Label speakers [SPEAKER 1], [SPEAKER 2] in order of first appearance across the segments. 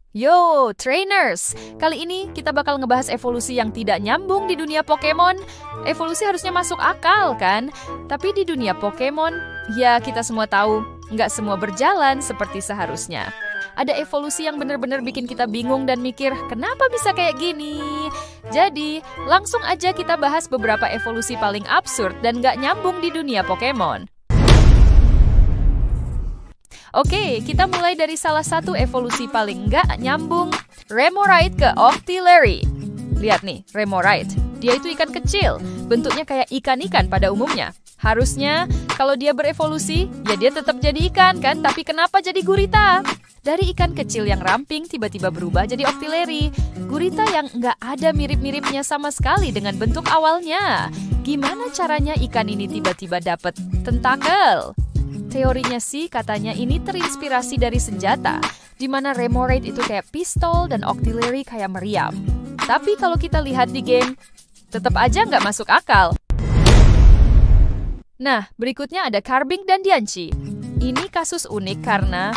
[SPEAKER 1] Yo, trainers! Kali ini kita bakal ngebahas evolusi yang tidak nyambung di dunia Pokemon. Evolusi harusnya masuk akal, kan? Tapi di dunia Pokemon, ya kita semua tahu, nggak semua berjalan seperti seharusnya. Ada evolusi yang benar-benar bikin kita bingung dan mikir, kenapa bisa kayak gini? Jadi, langsung aja kita bahas beberapa evolusi paling absurd dan nggak nyambung di dunia Pokemon. Oke, kita mulai dari salah satu evolusi paling nggak nyambung, Remoraid ke Octillery. Lihat nih, Remoraid. Dia itu ikan kecil, bentuknya kayak ikan-ikan pada umumnya. Harusnya, kalau dia berevolusi, ya dia tetap jadi ikan kan? Tapi kenapa jadi gurita? Dari ikan kecil yang ramping, tiba-tiba berubah jadi Octillery. Gurita yang nggak ada mirip-miripnya sama sekali dengan bentuk awalnya. Gimana caranya ikan ini tiba-tiba dapat tentakel? Teorinya sih katanya ini terinspirasi dari senjata, di mana Remoraid itu kayak pistol dan Octillery kayak meriam. Tapi kalau kita lihat di game, tetap aja nggak masuk akal. Nah, berikutnya ada Carbink dan Diancie. Ini kasus unik karena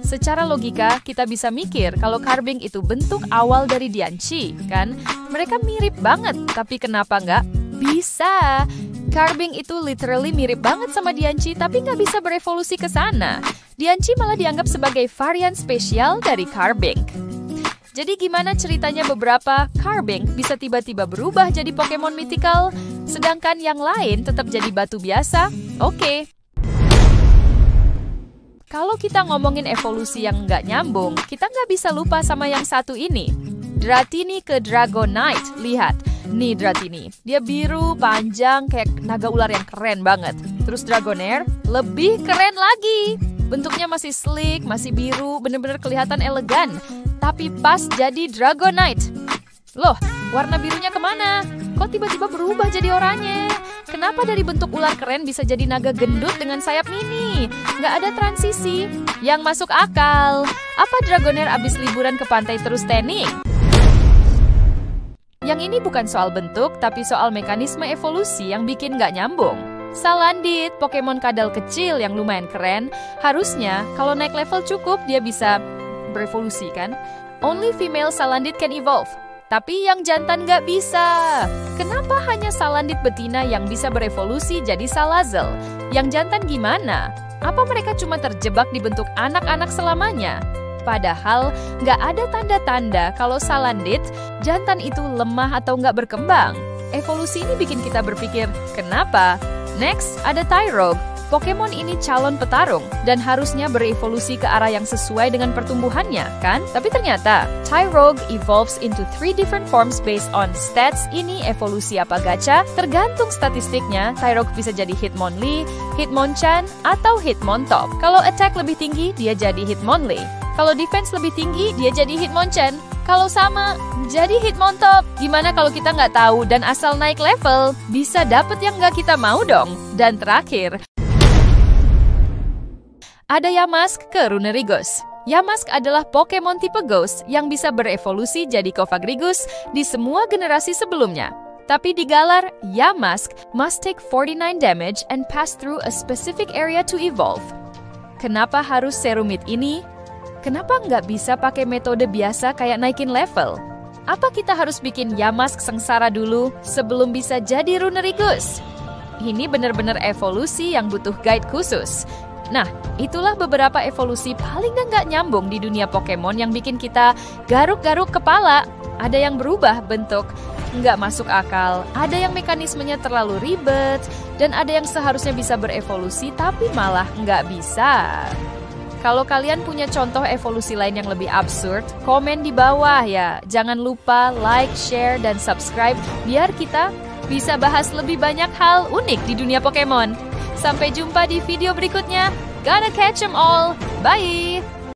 [SPEAKER 1] secara logika kita bisa mikir kalau Carbink itu bentuk awal dari Diancie, kan? Mereka mirip banget, tapi kenapa nggak bisa? Carbink itu literally mirip banget sama Diancie, tapi nggak bisa berevolusi ke sana. Diancie malah dianggap sebagai varian spesial dari Carbink. Jadi gimana ceritanya beberapa Carbink bisa tiba-tiba berubah jadi Pokemon mythical, sedangkan yang lain tetap jadi batu biasa? Oke. Kalau kita ngomongin evolusi yang nggak nyambung, kita nggak bisa lupa sama yang satu ini. Dratini ke Dragonite. Lihat. Nih Dratini, dia biru, panjang, kayak naga ular yang keren banget. Terus Dragonair, lebih keren lagi. Bentuknya masih sleek, masih biru, bener-bener kelihatan elegan. Tapi pas jadi Dragonite. Loh, warna birunya kemana? Kok tiba-tiba berubah jadi oranye? Kenapa dari bentuk ular keren bisa jadi naga gendut dengan sayap mini? Nggak ada transisi. Yang masuk akal. Apa Dragonair abis liburan ke pantai terus tanning? Yang ini bukan soal bentuk, tapi soal mekanisme evolusi yang bikin nggak nyambung. Salandit, Pokemon kadal kecil yang lumayan keren, harusnya kalau naik level cukup dia bisa berevolusi kan? Only female Salandit can evolve, tapi yang jantan nggak bisa. Kenapa hanya Salandit betina yang bisa berevolusi jadi Salazzle? Yang jantan gimana? Apa mereka cuma terjebak di bentuk anak-anak selamanya? Padahal nggak ada tanda-tanda kalau Salandit, jantan itu lemah atau nggak berkembang. Evolusi ini bikin kita berpikir, kenapa? Next, ada Tyrogue. Pokemon ini calon petarung dan harusnya berevolusi ke arah yang sesuai dengan pertumbuhannya, kan? Tapi ternyata, Tyrogue evolves into 3 different forms based on stats. Ini evolusi apa gacha? Tergantung statistiknya, Tyrogue bisa jadi Hitmonlee, Hitmonchan, atau Hitmontop. Kalau attack lebih tinggi, dia jadi Hitmonlee. Kalau defense lebih tinggi, dia jadi Hitmonchan. Kalau sama, jadi Hitmontop. Gimana kalau kita nggak tahu dan asal naik level, bisa dapet yang nggak kita mau dong. Dan terakhir, ada Yamask ke Runerigus. Yamask adalah Pokemon tipe Ghost yang bisa berevolusi jadi Cofagrigus di semua generasi sebelumnya. Tapi di Galar, Yamask must take 49 damage and pass through a specific area to evolve. Kenapa harus Serumet ini? Kenapa nggak bisa pakai metode biasa kayak naikin level? Apa kita harus bikin Yamask sengsara dulu sebelum bisa jadi Runerigus? Ini benar-benar evolusi yang butuh guide khusus. Nah, itulah beberapa evolusi paling nggak nyambung di dunia Pokemon yang bikin kita garuk-garuk kepala. Ada yang berubah bentuk, nggak masuk akal. Ada yang mekanismenya terlalu ribet, dan ada yang seharusnya bisa berevolusi tapi malah nggak bisa. Kalau kalian punya contoh evolusi lain yang lebih absurd, komen di bawah ya. Jangan lupa like, share, dan subscribe biar kita bisa bahas lebih banyak hal unik di dunia Pokemon. Sampai jumpa di video berikutnya. Gonna catch 'em all. Bye!